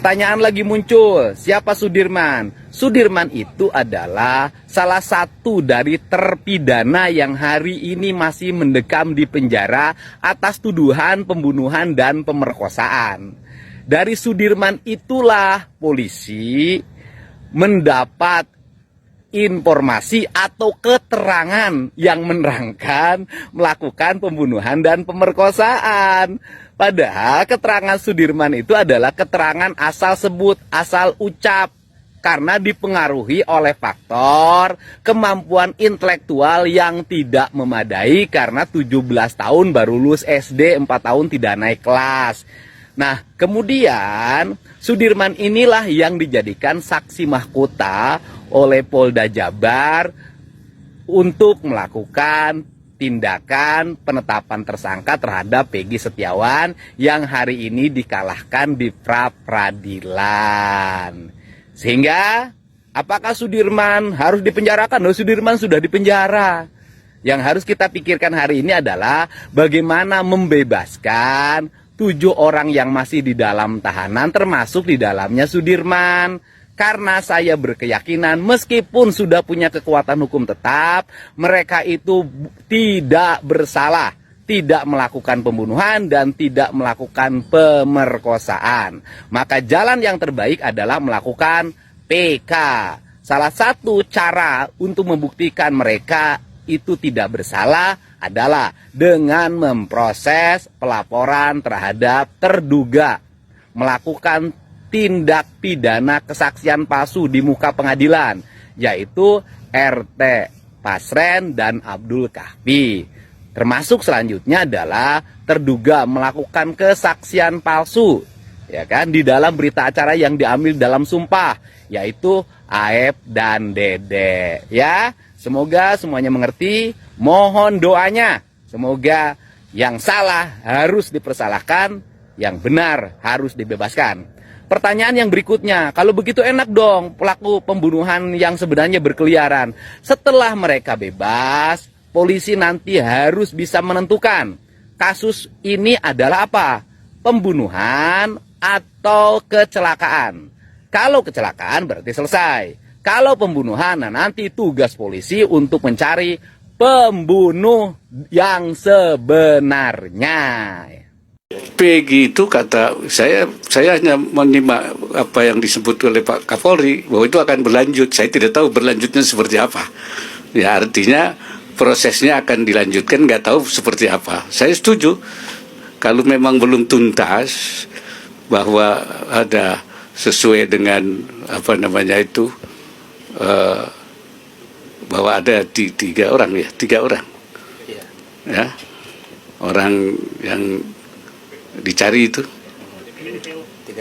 Pertanyaan lagi muncul, siapa Sudirman? Sudirman itu adalah salah satu dari terpidana yang hari ini masih mendekam di penjara atas tuduhan pembunuhan dan pemerkosaan. Dari Sudirman itulah polisi mendapat informasi atau keterangan yang menerangkan melakukan pembunuhan dan pemerkosaan. Padahal keterangan Sudirman itu adalah keterangan asal sebut, asal ucap, karena dipengaruhi oleh faktor kemampuan intelektual yang tidak memadai karena 17 tahun baru lulus SD, 4 tahun tidak naik kelas. Nah, kemudian Sudirman inilah yang dijadikan saksi mahkota oleh Polda Jabar untuk melakukan tindakan penetapan tersangka terhadap Peggy Setiawan yang hari ini dikalahkan di pra-peradilan. Sehingga apakah Sudirman harus dipenjarakan? Oh, Sudirman sudah dipenjara. Yang harus kita pikirkan hari ini adalah bagaimana membebaskan 7 orang yang masih di dalam tahanan, termasuk di dalamnya Sudirman. Karena saya berkeyakinan meskipun sudah punya kekuatan hukum tetap, mereka itu tidak bersalah, tidak melakukan pembunuhan dan tidak melakukan pemerkosaan. Maka jalan yang terbaik adalah melakukan PK. Salah satu cara untuk membuktikan mereka itu tidak bersalah adalah dengan memproses pelaporan terhadap terduga melakukan tindak pidana kesaksian palsu di muka pengadilan, yaitu RT Pasren dan Abdul Kahfi. Termasuk selanjutnya adalah terduga melakukan kesaksian palsu, ya kan, di dalam berita acara yang diambil dalam sumpah, yaitu Aep dan Dede. Ya, semoga semuanya mengerti. Mohon doanya, semoga yang salah harus dipersalahkan, yang benar harus dibebaskan. Pertanyaan yang berikutnya, kalau begitu enak dong pelaku pembunuhan yang sebenarnya berkeliaran. Setelah mereka bebas, polisi nanti harus bisa menentukan kasus ini adalah apa? Pembunuhan atau kecelakaan. Kalau kecelakaan berarti selesai. Kalau pembunuhan, nah nanti tugas polisi untuk mencari pembunuh yang sebenarnya. Peggy itu kata saya hanya menyimak apa yang disebut oleh Pak Kapolri bahwa itu akan berlanjut. Saya tidak tahu berlanjutnya seperti apa. Ya, artinya prosesnya akan dilanjutkan, nggak tahu seperti apa. Saya setuju kalau memang belum tuntas bahwa ada sesuai dengan apa namanya itu bahwa ada tiga orang, ya orang yang dicari itu,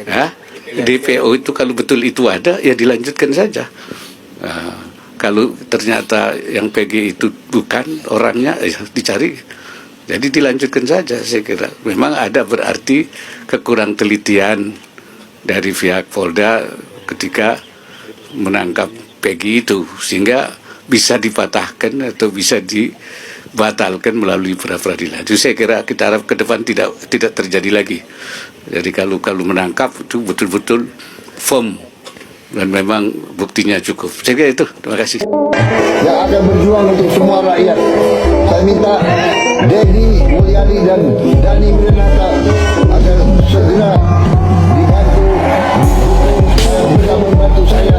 ya, DPO itu kalau betul itu ada, ya dilanjutkan saja. Kalau ternyata yang PG itu bukan orangnya, ya dicari, jadi dilanjutkan saja. Saya kira memang ada berarti kekurang telitian dari pihak Polda ketika menangkap PG itu, sehingga bisa dipatahkan atau bisa dibatalkan melalui pra-peradilan. Itu saya kira kita harap ke depan tidak terjadi lagi. Jadi kalau menangkap itu betul-betul firm dan memang buktinya cukup. Saya kira itu. Terima kasih. Yang akan berjuang untuk semua rakyat. Saya minta Dedi Mulyadi dan Dhani Wiranata agar segera dibantu, bisa membantu saya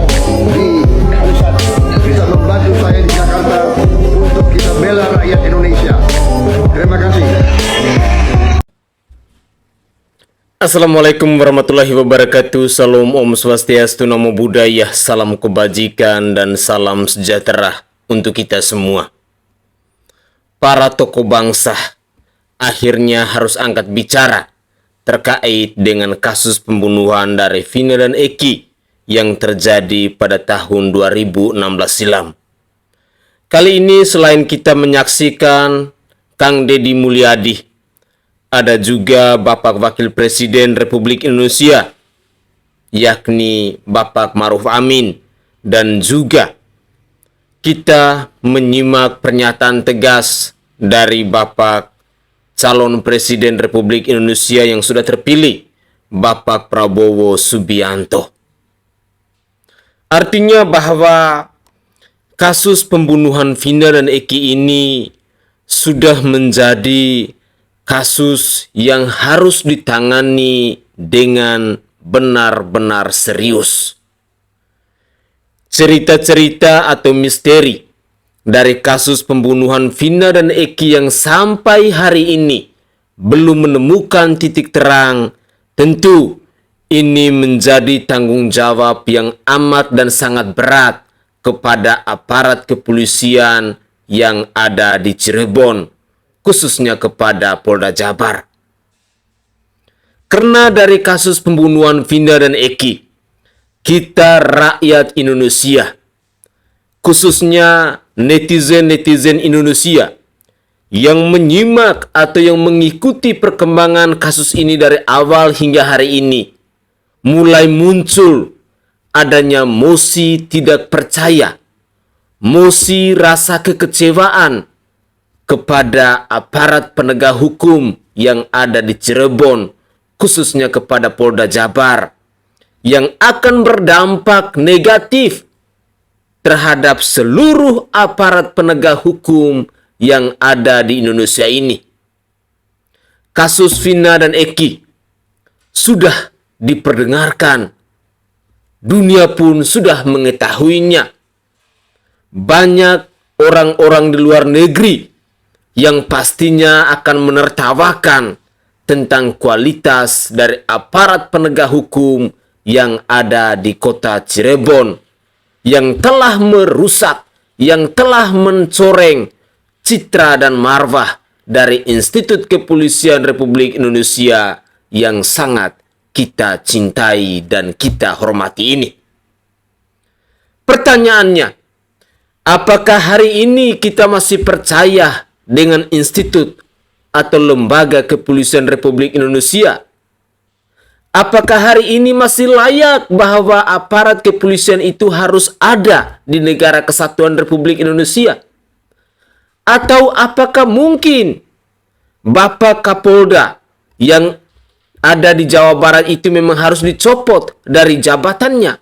di pusat, bisa membantu saya di Jakarta untuk kita bela rakyat Indonesia. Terima kasih. Assalamualaikum warahmatullahi wabarakatuh. Salam Om Swastiastu, Namo Buddhaya, salam kebajikan dan salam sejahtera untuk kita semua. Para tokoh bangsa akhirnya harus angkat bicara terkait dengan kasus pembunuhan dari Vina dan Eki yang terjadi pada tahun 2016 silam. Kali ini selain kita menyaksikan Kang Deddy Mulyadi, ada juga Bapak Wakil Presiden Republik Indonesia, yakni Bapak Ma'ruf Amin, dan juga kita menyimak pernyataan tegas dari Bapak calon Presiden Republik Indonesia yang sudah terpilih, Bapak Prabowo Subianto. Artinya bahwa kasus pembunuhan Vina dan Eki ini sudah menjadi kasus yang harus ditangani dengan benar-benar serius. Cerita-cerita atau misteri dari kasus pembunuhan Vina dan Eki yang sampai hari ini belum menemukan titik terang, tentu ini menjadi tanggung jawab yang amat dan sangat berat kepada aparat kepolisian yang ada di Cirebon, khususnya kepada Polda Jabar. Karena dari kasus pembunuhan Vina dan Eki, kita rakyat Indonesia, khususnya netizen-netizen Indonesia yang menyimak atau yang mengikuti perkembangan kasus ini dari awal hingga hari ini, mulai muncul adanya mosi tidak percaya, mosi rasa kekecewaan kepada aparat penegak hukum yang ada di Cirebon, khususnya kepada Polda Jabar, yang akan berdampak negatif terhadap seluruh aparat penegak hukum yang ada di Indonesia ini. Kasus Vina dan Eki sudah diperdengarkan, dunia pun sudah mengetahuinya. Banyak orang-orang di luar negeri yang pastinya akan menertawakan tentang kualitas dari aparat penegak hukum yang ada di kota Cirebon, yang telah merusak, yang telah mencoreng citra dan marwah dari Institut Kepolisian Republik Indonesia yang sangat kita cintai dan kita hormati ini. Pertanyaannya, apakah hari ini kita masih percaya dengan institut atau lembaga kepolisian Republik Indonesia? Apakah hari ini masih layak bahwa aparat kepolisian itu harus ada di negara kesatuan Republik Indonesia? Atau apakah mungkin Bapak Kapolda yang ada di Jawa Barat itu memang harus dicopot dari jabatannya?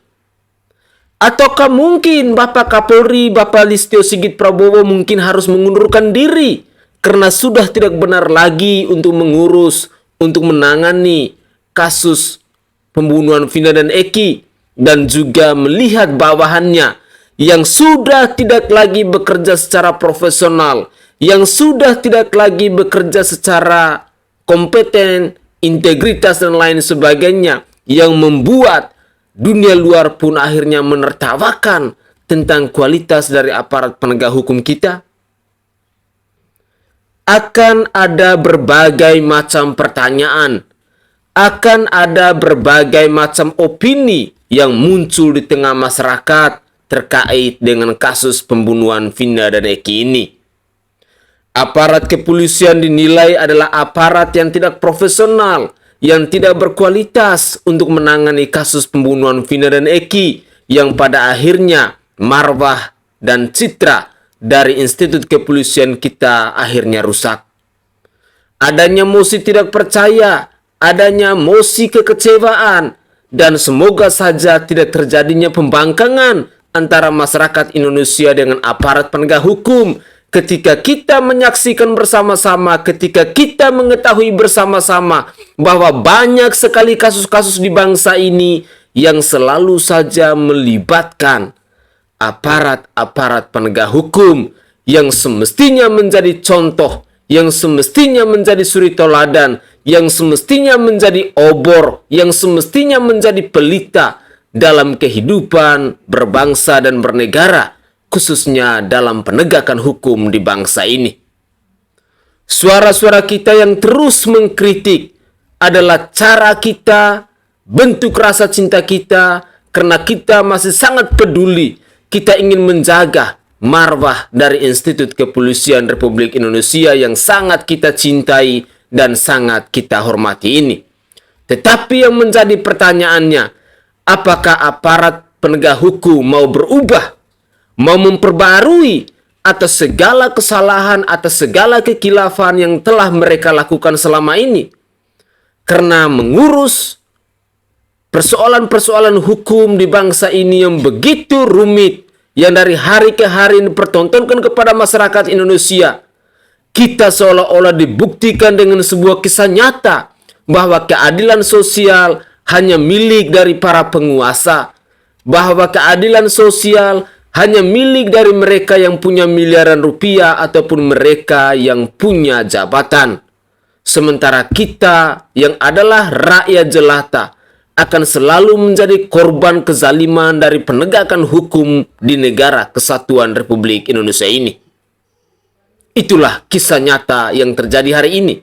Ataukah mungkin Bapak Kapolri, Bapak Listio Sigit Prabowo mungkin harus mengundurkan diri karena sudah tidak benar lagi untuk mengurus, untuk menangani kasus pembunuhan Vina dan Eki, dan juga melihat bawahannya yang sudah tidak lagi bekerja secara profesional, yang sudah tidak lagi bekerja secara kompeten, integritas dan lain sebagainya, yang membuat dunia luar pun akhirnya menertawakan tentang kualitas dari aparat penegak hukum kita. Akan ada berbagai macam pertanyaan, akan ada berbagai macam opini yang muncul di tengah masyarakat terkait dengan kasus pembunuhan Vina dan Eki ini. Aparat kepolisian dinilai adalah aparat yang tidak profesional, yang tidak berkualitas untuk menangani kasus pembunuhan Vina dan Eki, yang pada akhirnya marwah dan citra dari institut kepolisian kita akhirnya rusak. Adanya mosi tidak percaya, adanya mosi kekecewaan, dan semoga saja tidak terjadinya pembangkangan antara masyarakat Indonesia dengan aparat penegak hukum ketika kita menyaksikan bersama-sama, ketika kita mengetahui bersama-sama bahwa banyak sekali kasus-kasus di bangsa ini yang selalu saja melibatkan aparat-aparat penegak hukum yang semestinya menjadi contoh, yang semestinya menjadi suri teladan, yang semestinya menjadi obor, yang semestinya menjadi pelita dalam kehidupan berbangsa dan bernegara, khususnya dalam penegakan hukum di bangsa ini. Suara-suara kita yang terus mengkritik adalah cara kita, bentuk rasa cinta kita, karena kita masih sangat peduli. Kita ingin menjaga marwah dari Institut Kepolisian Republik Indonesia yang sangat kita cintai dan sangat kita hormati ini. Tetapi yang menjadi pertanyaannya, apakah aparat penegak hukum mau berubah, mau memperbarui atas segala kesalahan, atas segala kekhilafan yang telah mereka lakukan selama ini? Karena mengurus, persoalan-persoalan hukum di bangsa ini yang begitu rumit, yang dari hari ke hari dipertontonkan kepada masyarakat Indonesia, kita seolah-olah dibuktikan dengan sebuah kisah nyata bahwa keadilan sosial hanya milik dari para penguasa, bahwa keadilan sosial hanya milik dari mereka yang punya miliaran rupiah ataupun mereka yang punya jabatan. Sementara kita yang adalah rakyat jelata akan selalu menjadi korban kezaliman dari penegakan hukum di negara kesatuan Republik Indonesia ini. Itulah kisah nyata yang terjadi hari ini.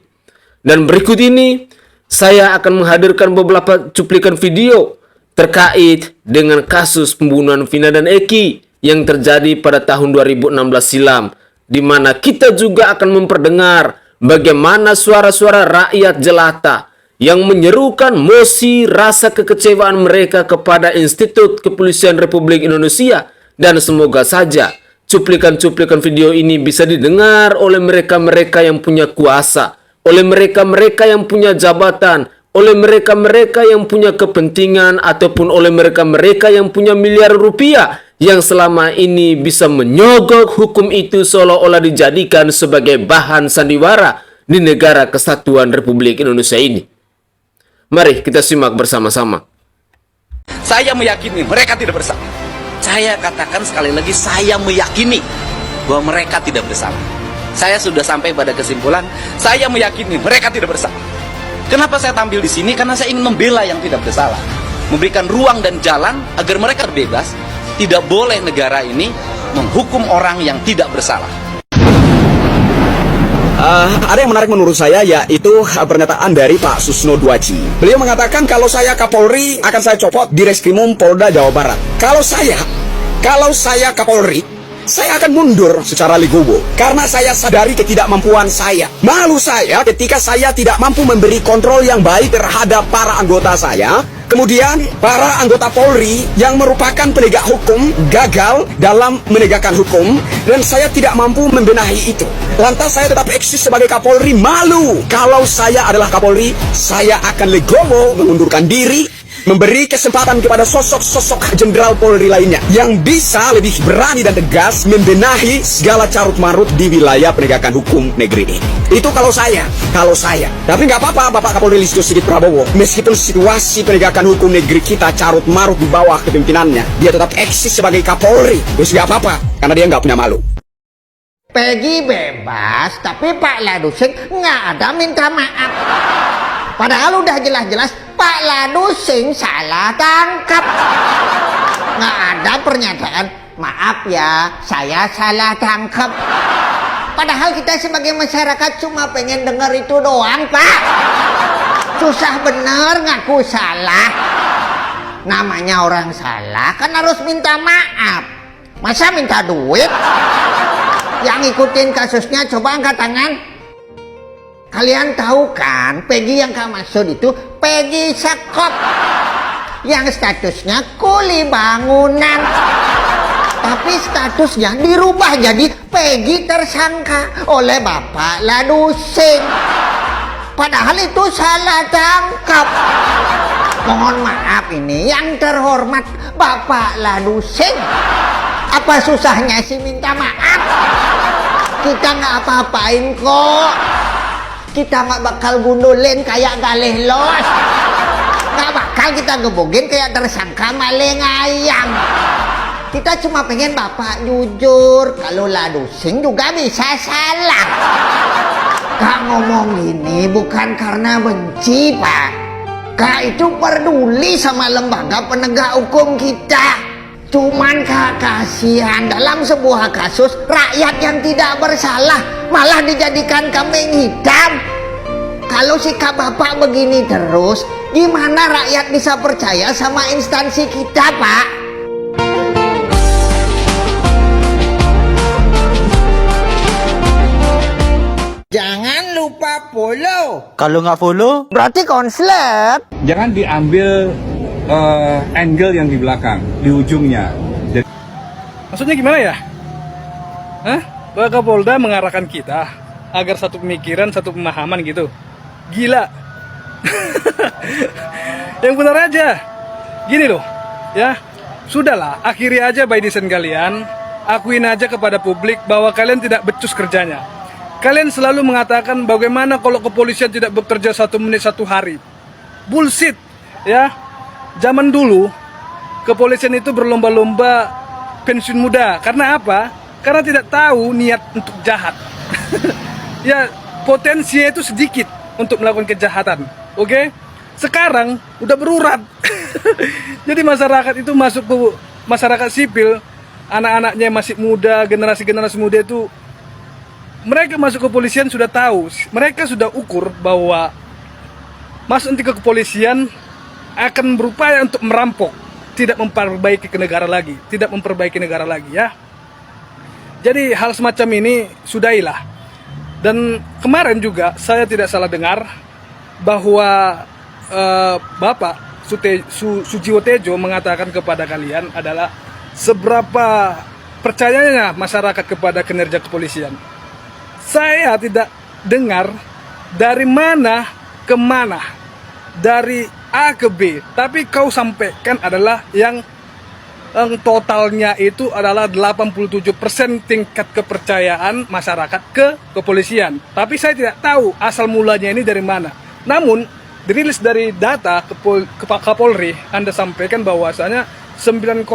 Dan berikut ini saya akan menghadirkan beberapa cuplikan video terkait dengan kasus pembunuhan Vina dan Eki yang terjadi pada tahun 2016 silam, di mana kita juga akan memperdengar bagaimana suara-suara rakyat jelata yang menyerukan mosi rasa kekecewaan mereka kepada Institut Kepolisian Republik Indonesia, dan semoga saja cuplikan-cuplikan video ini bisa didengar oleh mereka-mereka yang punya kuasa, oleh mereka-mereka yang punya jabatan, oleh mereka-mereka yang punya kepentingan, ataupun oleh mereka-mereka yang punya miliar rupiah yang selama ini bisa menyogok hukum itu seolah-olah dijadikan sebagai bahan sandiwara di negara kesatuan Republik Indonesia ini. Mari kita simak bersama-sama. Saya meyakini mereka tidak bersalah. Saya katakan sekali lagi, saya meyakini bahwa mereka tidak bersalah. Saya sudah sampai pada kesimpulan, saya meyakini mereka tidak bersalah. Kenapa saya tampil di sini? Karena saya ingin membela yang tidak bersalah, memberikan ruang dan jalan agar mereka bebas. Tidak boleh negara ini menghukum orang yang tidak bersalah. Ada yang menarik menurut saya, yaitu pernyataan dari Pak Susno Dwaji. Beliau mengatakan kalau saya Kapolri akan saya copot di Reskrimum Polda Jawa Barat. Kalau saya Kapolri, saya akan mundur secara legowo karena saya sadari ketidakmampuan saya. Malu saya ketika saya tidak mampu memberi kontrol yang baik terhadap para anggota saya. Kemudian para anggota Polri yang merupakan penegak hukum gagal dalam menegakkan hukum, dan saya tidak mampu membenahi itu. Lantas saya tetap eksis sebagai Kapolri. Malu. Kalau saya adalah Kapolri, saya akan legowo mengundurkan diri, memberi kesempatan kepada sosok-sosok jenderal Polri lainnya yang bisa lebih berani dan tegas membenahi segala carut-marut di wilayah penegakan hukum negeri ini. Itu kalau saya. Tapi nggak apa-apa Bapak Kapolri Listio Sigit Prabowo, meskipun situasi penegakan hukum negeri kita carut-marut di bawah kepemimpinannya, dia tetap eksis sebagai Kapolri. Terus nggak apa-apa, karena dia nggak punya malu. Peggy bebas, tapi Pak Ladusing nggak ada minta maaf. Padahal udah jelas-jelas Pak Ladusing salah tangkap. Nggak ada pernyataan, maaf ya, saya salah tangkap. Padahal kita sebagai masyarakat cuma pengen dengar itu doang, Pak. Susah bener ngaku salah. Namanya orang salah kan harus minta maaf. Masa minta duit? Yang ikutin kasusnya coba angkat tangan. Kalian tahu kan, Peggy yang kamu maksud itu Peggy Sekop, yang statusnya kuli bangunan, tapi statusnya dirubah jadi Peggy tersangka oleh Bapak Ladusing. Padahal itu salah tangkap. Mohon maaf ini yang terhormat Bapak Ladusing. Apa susahnya sih minta maaf? Kita nggak apa-apain kok. Kita nggak bakal gundulin kayak galih los. Nggak bakal kita gebugin kayak tersangka maling ayam. Kita cuma pengen Bapak jujur. Kalau Ladusing juga bisa salah. Kak ngomong gini bukan karena benci, Pak. Kak itu peduli sama lembaga penegak hukum kita. Cuman Kak kasihan dalam sebuah kasus rakyat yang tidak bersalah malah dijadikan kambing hitam. Kalau sikap Bapak begini terus, gimana rakyat bisa percaya sama instansi kita, Pak? Jangan lupa follow. Kalau nggak follow, Berarti konslet. Jangan diambil angle yang di belakang, di ujungnya. Jadi, maksudnya gimana ya? Pak Kapolda mengarahkan kita agar satu pemikiran, satu pemahaman gitu. Gila. Yang benar aja. Gini loh, ya. Sudahlah, akhiri aja by design kalian. Akuin aja kepada publik bahwa kalian tidak becus kerjanya. Kalian selalu mengatakan bagaimana kalau kepolisian tidak bekerja 1 menit 1 hari. Bullshit, ya. Zaman dulu, kepolisian itu berlomba-lomba pensiun muda. Karena apa? Karena tidak tahu niat untuk jahat. Ya, potensinya itu sedikit untuk melakukan kejahatan. Oke? Sekarang udah berurat. Jadi masyarakat itu masuk ke masyarakat sipil, anak-anaknya masih muda, generasi-generasi muda itu, mereka masuk ke kepolisian sudah tahu, mereka sudah ukur bahwa masuk nanti ke kepolisian akan berupaya untuk merampok, tidak memperbaiki negara lagi, ya. Jadi hal semacam ini sudahilah. Dan kemarin juga saya tidak salah dengar bahwa Bapak Sujiwo Tejo mengatakan kepada kalian adalah seberapa percayanya masyarakat kepada kinerja kepolisian. Saya tidak dengar dari mana ke mana, dari A ke B, tapi kau sampaikan adalah yang totalnya itu adalah 87% tingkat kepercayaan masyarakat ke kepolisian. Tapi saya tidak tahu asal mulanya ini dari mana. Namun dirilis dari data Kapolri, Anda sampaikan bahwasanya 9,7%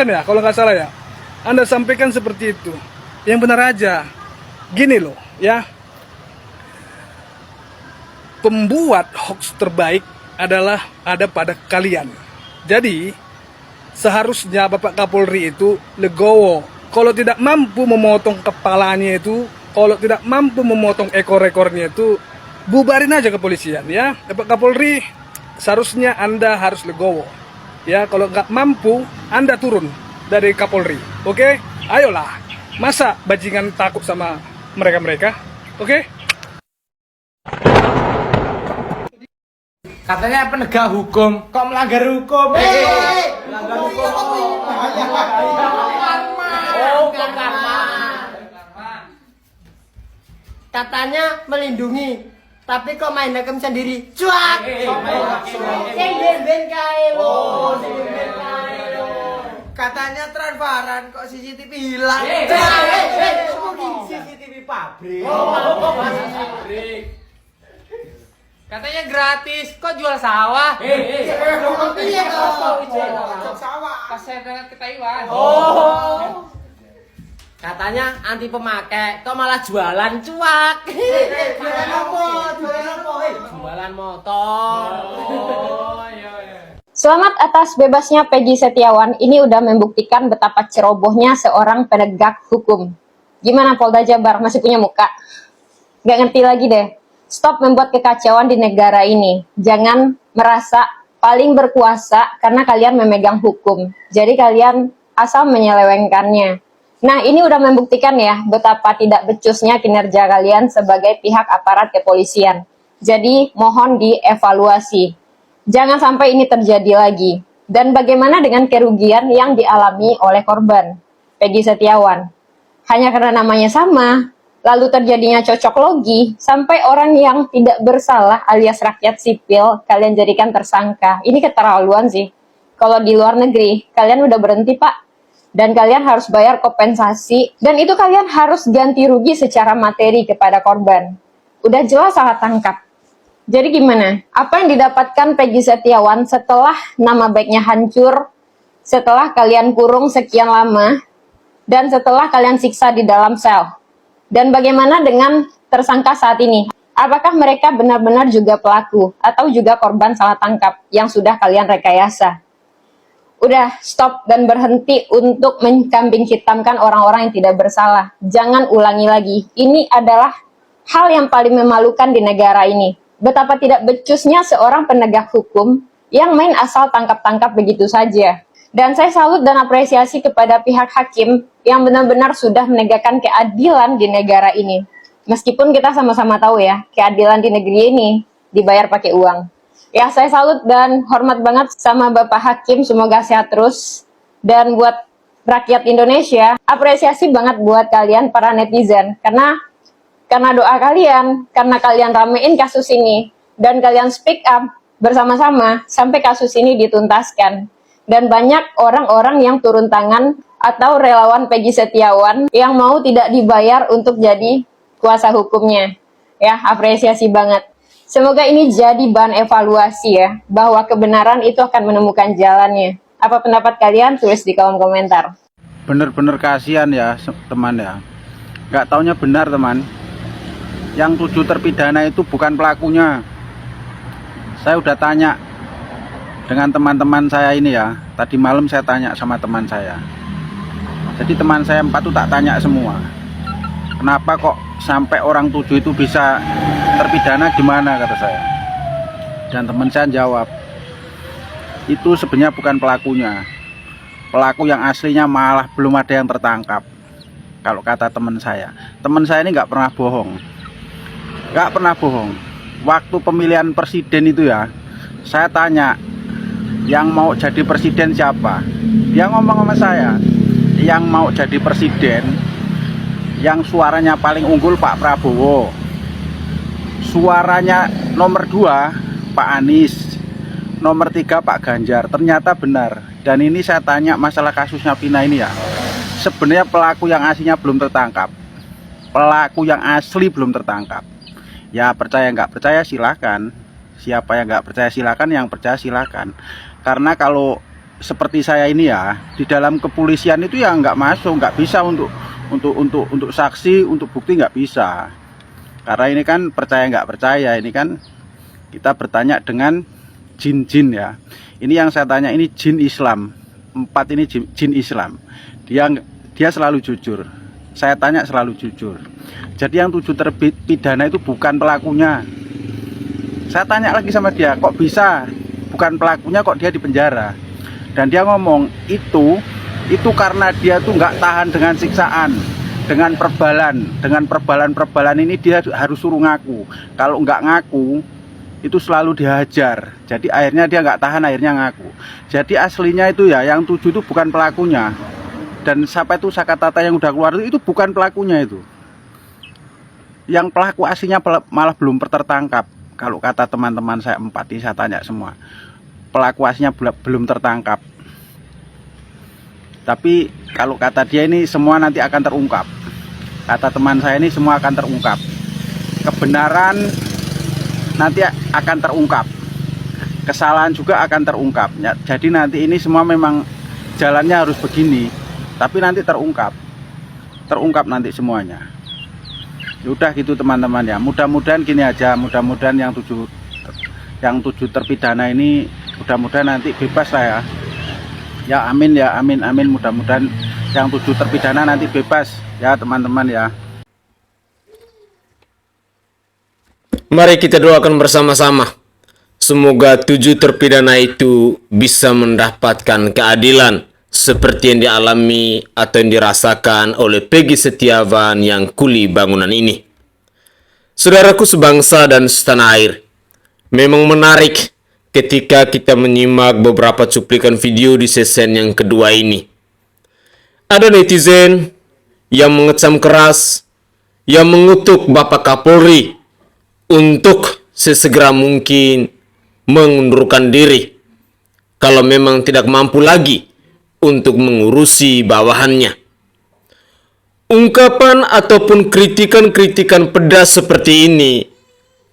ya, kalau nggak salah ya. Anda sampaikan seperti itu. Yang benar aja. Gini loh, ya. Pembuat hoax terbaik adalah ada pada kalian. Jadi, seharusnya Bapak Kapolri itu legowo. Kalau tidak mampu memotong kepalanya itu, kalau tidak mampu memotong ekor-ekornya itu, bubarin aja kepolisian, ya. Bapak Kapolri, seharusnya Anda harus legowo. Ya, kalau nggak mampu, Anda turun dari Kapolri. Oke? Ayolah. Masa bajingan takut sama mereka-mereka? Oke? Katanya penegak hukum, kok melanggar hukum? Melanggar hukum. Katanya melindungi, tapi kok main hakim sendiri? Cuak. Katanya transparan, kok CCTV hilang? CCTV pabrik. Katanya gratis, kok jual sawah? Pas saya berangkat ke Taiwan. Katanya anti pemakai, kok malah jualan cuak. Jualan motor. Selamat atas bebasnya Peggy Setiawan. Ini udah membuktikan betapa cerobohnya seorang penegak hukum. Gimana Polda Jabar, masih punya muka? Gak ngerti lagi deh. Stop membuat kekacauan di negara ini. Jangan merasa paling berkuasa karena kalian memegang hukum. Jadi kalian asal menyelewengkannya. Nah, ini udah membuktikan ya betapa tidak becusnya kinerja kalian sebagai pihak aparat kepolisian. Jadi, mohon dievaluasi. Jangan sampai ini terjadi lagi. Dan bagaimana dengan kerugian yang dialami oleh korban, Peggy Setiawan? Hanya karena namanya sama, lalu terjadinya cocok logi, sampai orang yang tidak bersalah alias rakyat sipil, kalian jadikan tersangka. Ini keterlaluan sih. Kalau di luar negeri, kalian udah berhenti, Pak. Dan kalian harus bayar kompensasi, dan itu kalian harus ganti rugi secara materi kepada korban. Udah jelas salah tangkap. Jadi gimana? Apa yang didapatkan Peggy Setiawan setelah nama baiknya hancur, setelah kalian kurung sekian lama, dan setelah kalian siksa di dalam sel? Dan bagaimana dengan tersangka saat ini? Apakah mereka benar-benar juga pelaku atau juga korban salah tangkap yang sudah kalian rekayasa? Udah, stop dan berhenti untuk menkambing hitamkan orang-orang yang tidak bersalah. Jangan ulangi lagi. Ini adalah hal yang paling memalukan di negara ini. Betapa tidak becusnya seorang penegak hukum yang main asal tangkap-tangkap begitu saja. Dan saya salut dan apresiasi kepada pihak hakim yang benar-benar sudah menegakkan keadilan di negara ini. Meskipun kita sama-sama tahu ya, keadilan di negeri ini dibayar pakai uang. Ya, saya salut dan hormat banget sama Bapak Hakim, semoga sehat terus. Dan buat rakyat Indonesia, apresiasi banget buat kalian para netizen. Karena doa kalian, karena kalian ramein kasus ini, dan kalian speak up, bersama-sama sampai kasus ini dituntaskan. Dan banyak orang-orang yang turun tangan atau relawan Peggy Setiawan yang mau tidak dibayar untuk jadi kuasa hukumnya. Ya, apresiasi banget. Semoga ini jadi bahan evaluasi ya, bahwa kebenaran itu akan menemukan jalannya. Apa pendapat kalian? Tulis di kolom komentar. Bener-bener kasihan ya teman ya. Gak taunya benar teman. Yang 7 terpidana itu bukan pelakunya. Saya udah tanya dengan teman-teman saya ini ya. Tadi malam saya tanya sama teman saya. Jadi teman saya 4 tuh tak tanya semua. Kenapa kok sampai orang 7 itu bisa terpidana, gimana kata saya. Dan teman saya jawab, itu sebenarnya bukan pelakunya. Pelaku yang aslinya malah belum ada yang tertangkap. Kalau kata teman saya ini nggak pernah bohong. Nggak pernah bohong. Waktu pemilihan presiden itu ya, saya tanya, yang mau jadi presiden siapa? Dia ngomong sama saya, yang mau jadi presiden, yang suaranya paling unggul Pak Prabowo, suaranya nomor 2 Pak Anies, nomor 3 Pak Ganjar. Ternyata benar. Dan ini saya tanya masalah kasusnya Vina ini ya, sebenarnya pelaku yang aslinya belum tertangkap. Pelaku yang asli belum tertangkap. Ya percaya nggak percaya silakan. Siapa yang nggak percaya silakan, yang percaya silakan. Karena kalau seperti saya ini ya, di dalam kepolisian itu ya nggak masuk, nggak bisa untuk saksi, untuk bukti nggak bisa. Karena ini kan percaya nggak percaya, ini kan kita bertanya dengan jin-jin ya. Ini yang saya tanya ini jin Islam. 4 ini jin Islam. Dia selalu jujur. Saya tanya selalu jujur. Jadi yang 7 terpidana itu bukan pelakunya. Saya tanya lagi sama dia, kok bisa bukan pelakunya, kok dia di penjara? Dan dia ngomong itu karena dia tuh nggak tahan dengan siksaan, dengan perbalan ini dia harus suruh ngaku. Kalau nggak ngaku itu selalu dihajar. Jadi akhirnya dia nggak tahan, akhirnya ngaku. Jadi aslinya itu ya yang 7 itu bukan pelakunya. Dan sampai itu Sakatata yang udah keluar itu bukan pelakunya itu. Yang pelaku aslinya malah belum tertangkap. Kalau kata teman-teman saya 4 ini saya tanya semua, pelaku aslinya belum tertangkap. Tapi kalau kata dia ini semua nanti akan terungkap. Kata teman saya ini semua akan terungkap. Kebenaran nanti akan terungkap. Kesalahan juga akan terungkap. Ya, jadi nanti ini semua memang jalannya harus begini. Tapi nanti terungkap. Terungkap nanti semuanya. Udah gitu teman-teman ya. Mudah-mudahan gini aja. Mudah-mudahan yang 7 terpidana ini mudah-mudahan nanti bebas lah ya. Ya amin ya, amin amin. Mudah-mudahan yang 7 terpidana nanti bebas ya teman-teman ya. Mari kita doakan bersama-sama. Semoga 7 terpidana itu bisa mendapatkan keadilan seperti yang dialami atau yang dirasakan oleh Peggy Setiawan yang kuli bangunan ini. Saudaraku sebangsa dan setanah air, memang menarik ketika kita menyimak beberapa cuplikan video di season yang kedua ini. Ada netizen yang mengecam keras, yang mengutuk Bapak Kapolri untuk sesegera mungkin mengundurkan diri kalau memang tidak mampu lagi untuk mengurusi bawahannya. Ungkapan ataupun kritikan-kritikan pedas seperti ini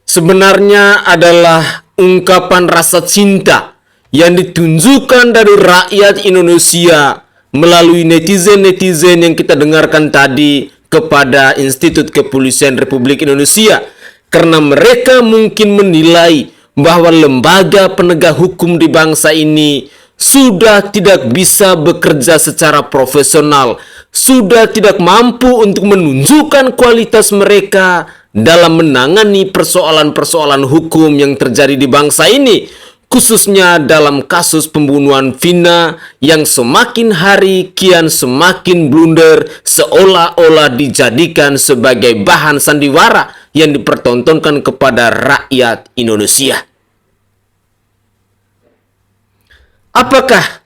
sebenarnya adalah ungkapan rasa cinta yang ditunjukkan dari rakyat Indonesia melalui netizen-netizen yang kita dengarkan tadi kepada Institut Kepolisian Republik Indonesia, karena mereka mungkin menilai bahwa lembaga penegak hukum di bangsa ini sudah tidak bisa bekerja secara profesional, sudah tidak mampu untuk menunjukkan kualitas mereka dalam menangani persoalan-persoalan hukum yang terjadi di bangsa ini, khususnya dalam kasus pembunuhan Vina yang semakin hari kian semakin blunder, seolah-olah dijadikan sebagai bahan sandiwara yang dipertontonkan kepada rakyat Indonesia. Apakah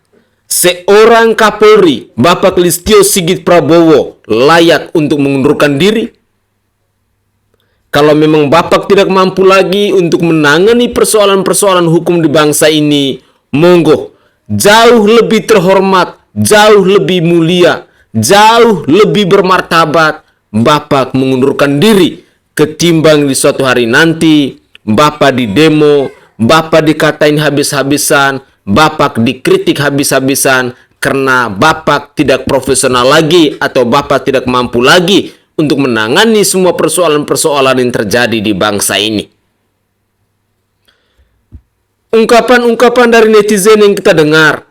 seorang Kapolri, Bapak Listio Sigit Prabowo, layak untuk mengundurkan diri? Kalau memang Bapak tidak mampu lagi untuk menangani persoalan-persoalan hukum di bangsa ini, monggo, jauh lebih terhormat, jauh lebih mulia, jauh lebih bermartabat Bapak mengundurkan diri ketimbang di suatu hari nanti Bapak di demo, Bapak dikatain habis-habisan, Bapak dikritik habis-habisan karena Bapak tidak profesional lagi atau Bapak tidak mampu lagi untuk menangani semua persoalan-persoalan yang terjadi di bangsa ini. Ungkapan-ungkapan dari netizen yang kita dengar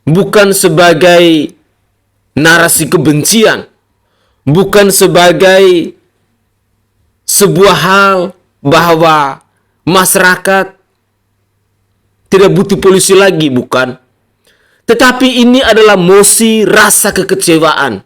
bukan sebagai narasi kebencian, bukan sebagai sebuah hal bahwa masyarakat tidak butuh polisi lagi, bukan. Tetapi ini adalah mosi rasa kekecewaan,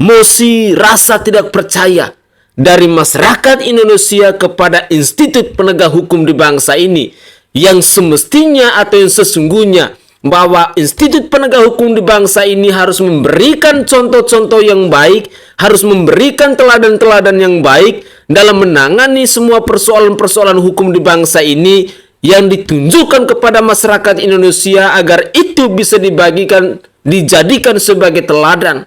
mosi rasa tidak percaya dari masyarakat Indonesia kepada institut penegak hukum di bangsa ini, yang semestinya atau yang sesungguhnya bahwa institut penegak hukum di bangsa ini harus memberikan contoh-contoh yang baik, harus memberikan teladan-teladan yang baik dalam menangani semua persoalan-persoalan hukum di bangsa ini yang ditunjukkan kepada masyarakat Indonesia agar itu bisa dijadikan sebagai teladan.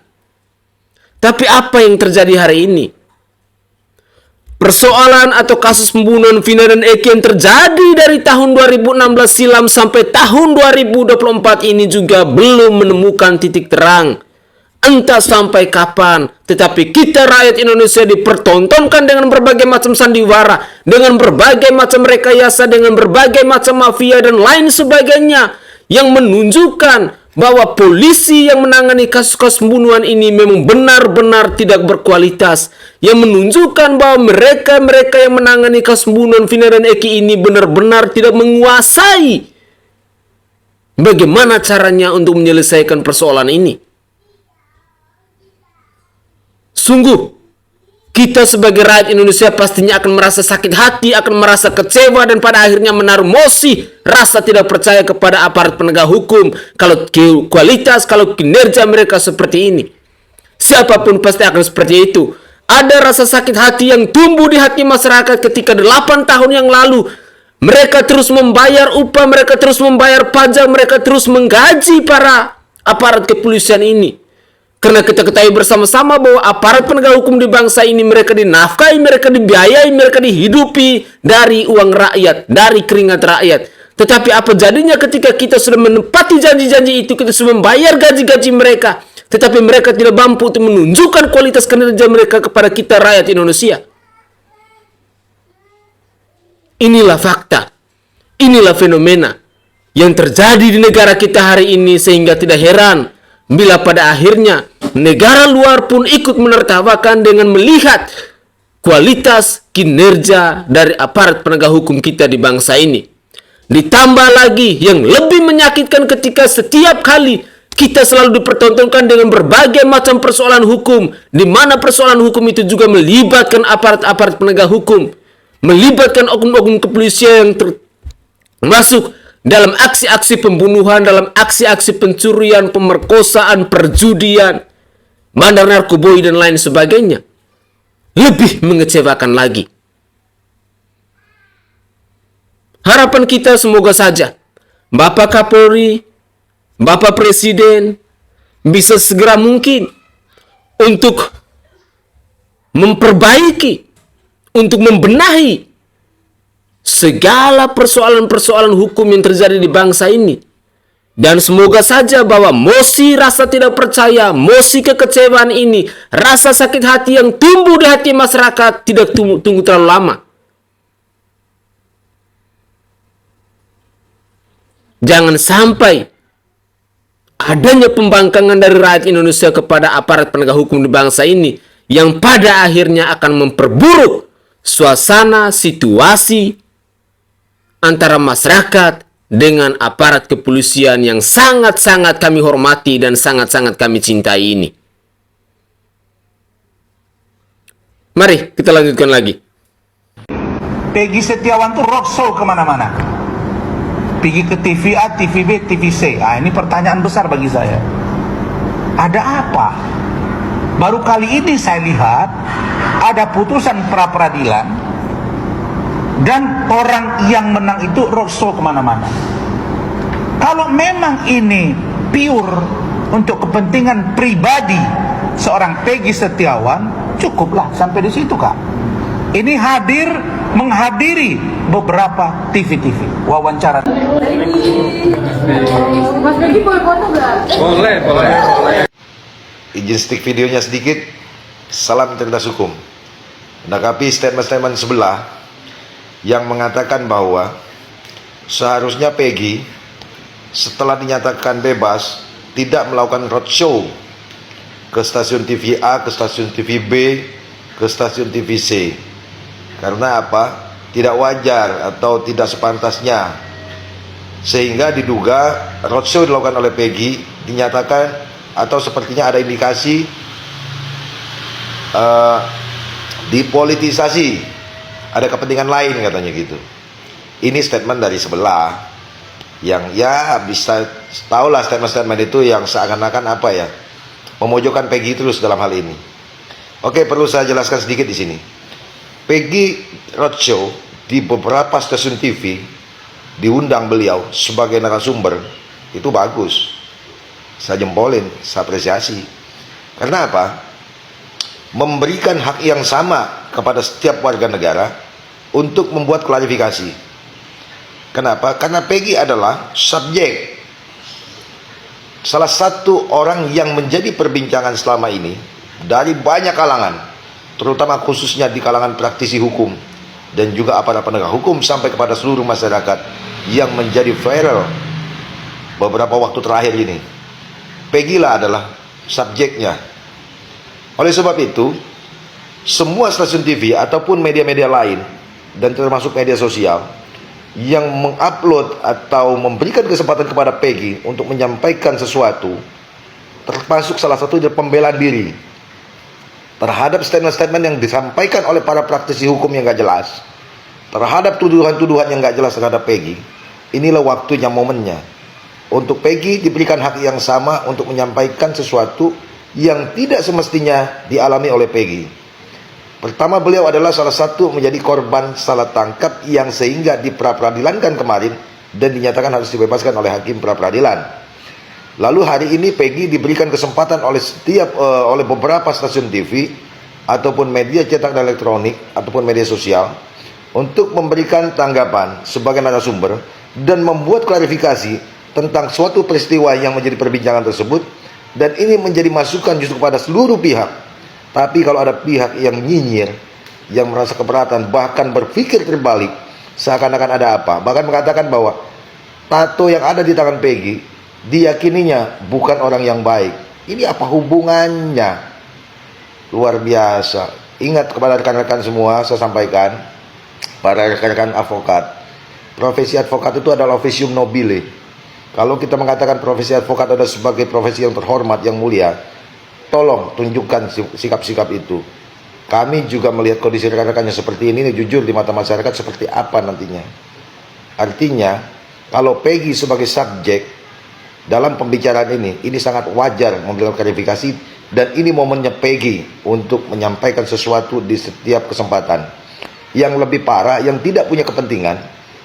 Tapi apa yang terjadi hari ini? Persoalan atau kasus pembunuhan Vina dan Eki yang terjadi dari tahun 2016 silam sampai tahun 2024 ini juga belum menemukan titik terang. Entah sampai kapan, tetapi kita rakyat Indonesia dipertontonkan dengan berbagai macam sandiwara, dengan berbagai macam rekayasa, dengan berbagai macam mafia dan lain sebagainya, yang menunjukkan bahwa polisi yang menangani kasus-kasus pembunuhan ini memang benar-benar tidak berkualitas, yang menunjukkan bahwa mereka yang menangani kasus pembunuhan Vina dan Eki ini benar-benar tidak menguasai bagaimana caranya untuk menyelesaikan persoalan ini. Sungguh, kita sebagai rakyat Indonesia pastinya akan merasa sakit hati, akan merasa kecewa, dan pada akhirnya menaruh mosi rasa tidak percaya kepada aparat penegak hukum kalau kualitas, kalau kinerja mereka seperti ini. Siapapun pasti akan seperti itu. Ada rasa sakit hati yang tumbuh di hati masyarakat ketika 8 tahun yang lalu mereka terus membayar upah, mereka terus membayar pajak, mereka terus menggaji para aparat kepolisian ini. Karena kita ketahui bersama-sama bahwa aparat penegak hukum di bangsa ini mereka dinafkahi, mereka dibiayai, mereka dihidupi dari uang rakyat, dari keringat rakyat. Tetapi apa jadinya ketika kita sudah menepati janji-janji itu, kita sudah membayar gaji-gaji mereka, tetapi mereka tidak mampu untuk menunjukkan kualitas kinerja mereka kepada kita rakyat Indonesia. Inilah fakta, inilah fenomena yang terjadi di negara kita hari ini, sehingga tidak heran bila pada akhirnya negara luar pun ikut menertawakan dengan melihat kualitas kinerja dari aparat penegak hukum kita di bangsa ini. Ditambah lagi yang lebih menyakitkan ketika setiap kali kita selalu dipertontonkan dengan berbagai macam persoalan hukum, di mana persoalan hukum itu juga melibatkan aparat-aparat penegak hukum, melibatkan oknum-oknum kepolisian yang termasuk dalam aksi-aksi pembunuhan, dalam aksi-aksi pencurian, pemerkosaan, perjudian, bandar narkoboy dan lain sebagainya. Lebih mengecewakan lagi. Harapan kita semoga saja Bapak Kapolri, Bapak Presiden bisa segera mungkin untuk memperbaiki, untuk membenahi segala persoalan-persoalan hukum yang terjadi di bangsa ini. Dan semoga saja bahwa mosi rasa tidak percaya, mosi kekecewaan ini, rasa sakit hati yang tumbuh di hati masyarakat tidak tunggu terlalu lama. Jangan sampai adanya pembangkangan dari rakyat Indonesia kepada aparat penegak hukum di bangsa ini yang pada akhirnya akan memperburuk suasana situasi antara masyarakat dengan aparat kepolisian yang sangat-sangat kami hormati dan sangat-sangat kami cintai ini. Mari kita lanjutkan lagi. Peggy Setiawan tuh roadshow kemana-mana, pergi ke TV A, TV B, TV C. Ini pertanyaan besar bagi saya. Ada apa? Baru kali ini saya lihat ada putusan pra-peradilan dan orang yang menang itu roadshow kemana-mana. Kalau memang ini pure untuk kepentingan pribadi seorang Peggy Setiawan, cukuplah sampai di situ, Kak. Ini menghadiri beberapa TV-TV wawancara. Mas Peggy boleh foto nggak? Boleh. Izin stick videonya sedikit. Salam cerdas hukum. Menanggapi statement-statement sebelah yang mengatakan bahwa seharusnya Peggy setelah dinyatakan bebas tidak melakukan roadshow ke stasiun TV A, ke stasiun TV B, ke stasiun TV C. Karena apa? Tidak wajar atau tidak sepantasnya. Sehingga diduga roadshow dilakukan oleh Peggy dinyatakan atau sepertinya ada indikasi dipolitisasi, ada kepentingan lain katanya gitu. Ini statement dari sebelah yang ya bisa tahulah statement-statement itu yang seakan-akan apa ya, memojokkan Peggy terus dalam hal ini. Oke, perlu saya jelaskan sedikit di sini. Peggy roadshow di beberapa stasiun TV, diundang beliau sebagai narasumber, itu bagus. Saya jempolin, saya apresiasi. Karena apa? Memberikan hak yang sama kepada setiap warga negara untuk membuat klarifikasi. Kenapa? Karena Peggy adalah subjek, salah satu orang yang menjadi perbincangan selama ini dari banyak kalangan, terutama khususnya di kalangan praktisi hukum dan juga aparat penegak hukum sampai kepada seluruh masyarakat yang menjadi viral beberapa waktu terakhir ini. Peggy lah adalah subjeknya. Oleh sebab itu, semua stasiun TV ataupun media-media lain dan termasuk media sosial yang mengupload atau memberikan kesempatan kepada Peggy untuk menyampaikan sesuatu, termasuk salah satu pembelaan diri terhadap statement-statement yang disampaikan oleh para praktisi hukum yang gak jelas, terhadap tuduhan-tuduhan yang gak jelas terhadap Peggy. Inilah waktunya, momennya untuk Peggy diberikan hak yang sama untuk menyampaikan sesuatu yang tidak semestinya dialami oleh Peggy. Pertama, beliau adalah salah satu menjadi korban salah tangkap yang sehingga diperadilankan kemarin dan dinyatakan harus dibebaskan oleh hakim pra-peradilan. Lalu hari ini Peggy diberikan kesempatan oleh beberapa stasiun TV ataupun media cetak dan elektronik ataupun media sosial untuk memberikan tanggapan sebagai narasumber dan membuat klarifikasi tentang suatu peristiwa yang menjadi perbincangan tersebut, dan ini menjadi masukan justru kepada seluruh pihak. Tapi kalau ada pihak yang nyinyir, yang merasa keberatan, bahkan berpikir terbalik, seakan-akan ada apa, bahkan mengatakan bahwa tato yang ada di tangan Peggy diyakininya bukan orang yang baik. Ini apa hubungannya? Luar biasa. Ingat kepada rekan-rekan semua, saya sampaikan, para rekan-rekan advokat, profesi advokat itu adalah officium nobile. Kalau kita mengatakan profesi advokat adalah sebagai profesi yang terhormat, yang mulia, tolong tunjukkan sikap-sikap itu. Kami juga melihat kondisi rekan-rekannya seperti ini, jujur di mata masyarakat seperti apa nantinya. Artinya, kalau Peggy sebagai subjek dalam pembicaraan ini sangat wajar memberikan klarifikasi, dan ini momennya Peggy untuk menyampaikan sesuatu di setiap kesempatan. Yang lebih parah, yang tidak punya kepentingan,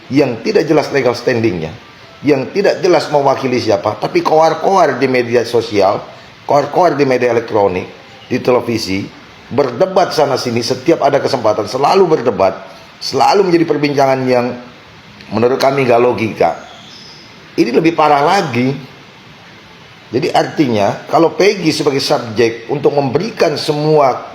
yang tidak jelas legal standingnya, yang tidak jelas mewakili siapa, tapi koar-koar di media sosial, koar-koar di media elektronik, di televisi, berdebat sana-sini, setiap ada kesempatan, selalu berdebat, selalu menjadi perbincangan yang menurut kami gak logika. Ini lebih parah lagi. Jadi artinya, kalau Peggy sebagai subjek untuk memberikan semua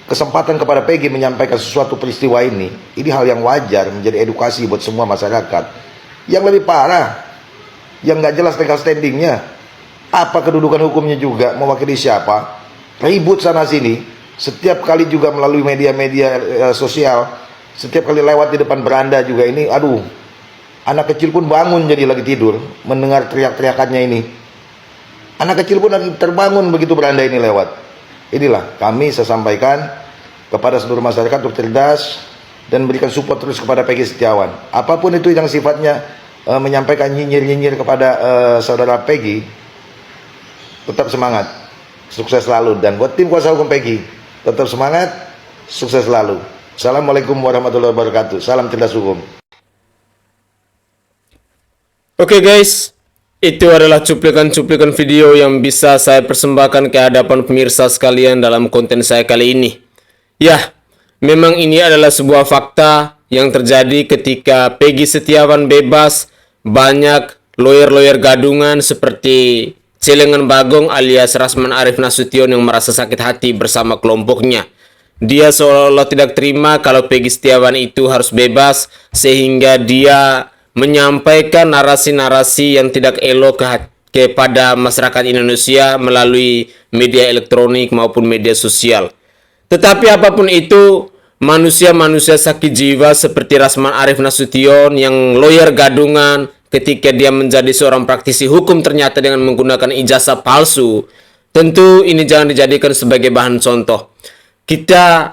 kesempatan kepada Peggy menyampaikan sesuatu peristiwa ini hal yang wajar, menjadi edukasi buat semua masyarakat. Yang lebih parah, yang nggak jelas legal standingnya, apa kedudukan hukumnya juga, mewakili siapa, ribut sana sini, setiap kali juga melalui media-media sosial, setiap kali lewat di depan beranda juga ini, aduh, anak kecil pun bangun jadi lagi tidur, mendengar teriak-teriakannya ini. Anak kecil pun terbangun begitu beranda ini lewat. Inilah kami saya sampaikan kepada seluruh masyarakat untuk cerdas dan berikan support terus kepada Peggy Setiawan. Apapun itu yang sifatnya menyampaikan nyinyir-nyinyir kepada saudara Peggy, tetap semangat. Sukses selalu. Dan buat tim kuasa hukum Peggy, tetap semangat, sukses selalu. Assalamualaikum warahmatullahi wabarakatuh. Salam cerdas hukum. Oke guys, itu adalah cuplikan-cuplikan video yang bisa saya persembahkan ke hadapan pemirsa sekalian dalam konten saya kali ini. Ya, memang ini adalah sebuah fakta yang terjadi ketika Peggy Setiawan bebas. Banyak lawyer-lawyer gadungan seperti Celengan Bagong alias Rasman Arif Nasution yang merasa sakit hati bersama kelompoknya. Dia seolah-olah tidak terima kalau Peggy Setiawan itu harus bebas, sehingga dia menyampaikan narasi-narasi yang tidak elok kepada masyarakat Indonesia melalui media elektronik maupun media sosial. Tetapi apapun itu, manusia-manusia sakit jiwa seperti Rasman Arif Nasution yang lawyer gadungan, ketika dia menjadi seorang praktisi hukum ternyata dengan menggunakan ijazah palsu, tentu ini jangan dijadikan sebagai bahan contoh. Kita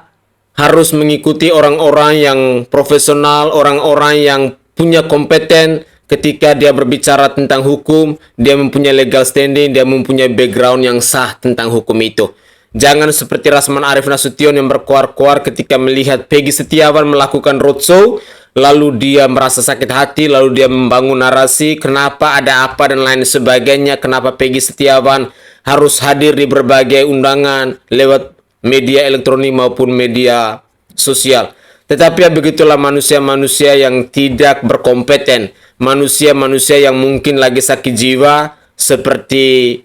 harus mengikuti orang-orang yang profesional, orang-orang yang punya kompeten ketika dia berbicara tentang hukum, dia mempunyai legal standing, dia mempunyai background yang sah tentang hukum itu. Jangan seperti Rasman Arif Nasution yang berkuar-kuar ketika melihat Peggy Setiawan melakukan roadshow, lalu dia merasa sakit hati, lalu dia membangun narasi kenapa ada apa dan lain sebagainya, kenapa Peggy Setiawan harus hadir di berbagai undangan lewat media elektronik maupun media sosial. Tetapi begitulah manusia-manusia yang tidak berkompeten, manusia-manusia yang mungkin lagi sakit jiwa seperti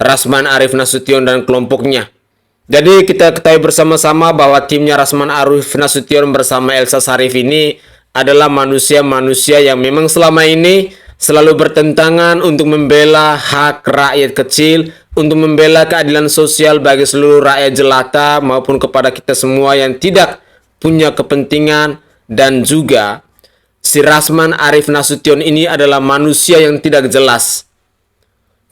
Rasman Arif Nasution dan kelompoknya. Jadi kita ketahui bersama-sama bahwa timnya Rasman Arif Nasution bersama Elsa Sharif ini adalah manusia-manusia yang memang selama ini selalu bertentangan untuk membela hak rakyat kecil, untuk membela keadilan sosial bagi seluruh rakyat jelata maupun kepada kita semua yang tidak punya kepentingan. Dan juga si Rasman Arif Nasution ini adalah manusia yang tidak jelas.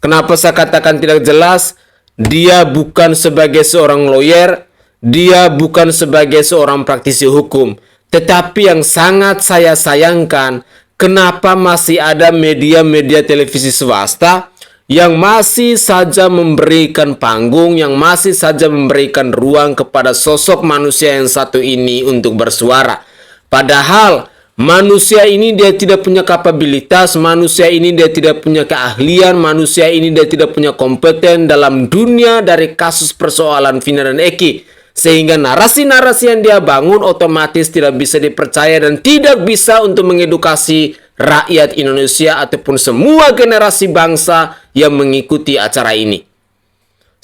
Kenapa saya katakan tidak jelas? Dia bukan sebagai seorang lawyer, dia bukan sebagai seorang praktisi hukum. Tetapi yang sangat saya sayangkan, kenapa masih ada media-media televisi swasta yang masih saja memberikan panggung, yang masih saja memberikan ruang kepada sosok manusia yang satu ini untuk bersuara. Padahal manusia ini dia tidak punya kapabilitas, manusia ini dia tidak punya keahlian, manusia ini dia tidak punya kompeten dalam dunia dari kasus persoalan Vina dan Eki. Sehingga narasi-narasi yang dia bangun otomatis tidak bisa dipercaya dan tidak bisa untuk mengedukasi rakyat Indonesia ataupun semua generasi bangsa yang mengikuti acara ini.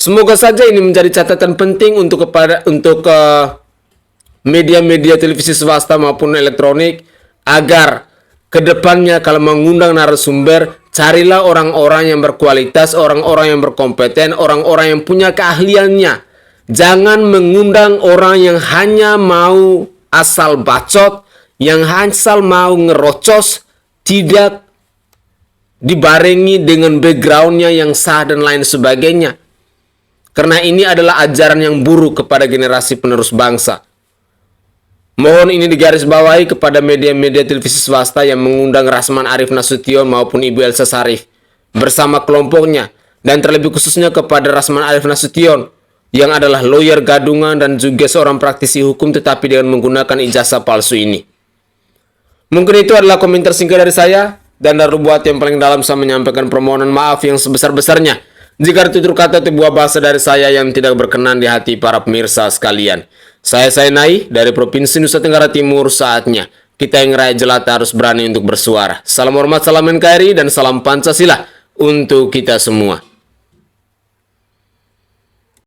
Semoga saja ini menjadi catatan penting untuk media-media televisi swasta maupun elektronik, agar kedepannya kalau mengundang narasumber, carilah orang-orang yang berkualitas, orang-orang yang berkompeten, orang-orang yang punya keahliannya. Jangan mengundang orang yang hanya mau asal bacot, yang asal mau ngerocos, tidak dibarengi dengan backgroundnya yang sah dan lain sebagainya. Karena ini adalah ajaran yang buruk kepada generasi penerus bangsa. Mohon ini digarisbawahi kepada media-media televisi swasta yang mengundang Rasman Arif Nasution maupun Ibu Elsa Sharif bersama kelompoknya, dan terlebih khususnya kepada Rasman Arif Nasution yang adalah lawyer gadungan dan juga seorang praktisi hukum tetapi dengan menggunakan ijazah palsu ini. Mungkin itu adalah komentar singkat dari saya, dan dari buat yang paling dalam saya menyampaikan permohonan maaf yang sebesar-besarnya jika ada tutur kata atau buah bahasa dari saya yang tidak berkenan di hati para pemirsa sekalian. Saya Sainai dari Provinsi Nusa Tenggara Timur. Saatnya kita yang rakyat jelata harus berani untuk bersuara. Salam hormat, salam NKRI, dan salam Pancasila untuk kita semua.